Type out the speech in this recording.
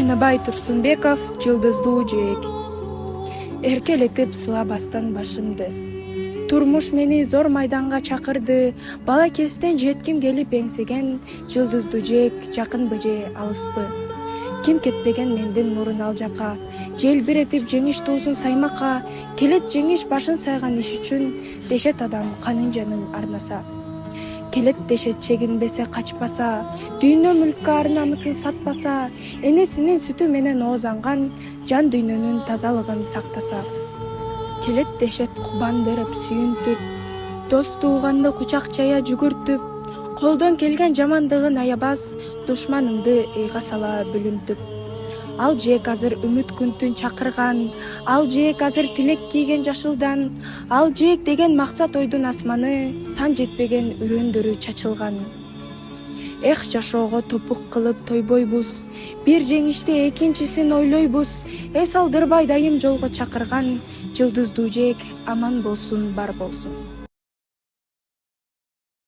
Чыныбай Турсунбеков, Жылдыздуу жээк. Эркелетип сылабастан башымды. Турмуш мени зор майданга чакырды. Бала кезден жетким келип эңсеген жылдыздуу жээк жакынбы же алыспы. Ким кетпеген менден мурун ал жака. Желбиретип жеңиш туусун саймакка. Келет жеңиш башын сайган иш үчүн. Дешет адам канын жанын арнаса. Келет дешет чегинбесе качпаса. Дүйнө мүлккө ар намысын сатпаса. Энесинин сүтү менен оозанган. Жан дүйнөнүн тазалыгын сактаса. Келет дешет кубан берип сүйүнтүп. Дос тууганды кучак-чая жүгүртүп. Колдон келген жамандыгын аябас. Душманыңды ыйга сала бүлүнтүп. Ал жээк азыр үмүт күнтүн чакырган. Ал жээк азыр тилек кийген жашылдан. Ал жээк деген максат ойдун асманы. Сан жетпеген үрөндөрү чачылган. Эх, жашоого топук кылып тойбойбуз. Бир жеңишти экинчисин ойлойбуз. Эс алдырбай дайым жолго чакырган. Жылдыздуу жээк аман болсун, бар болсун.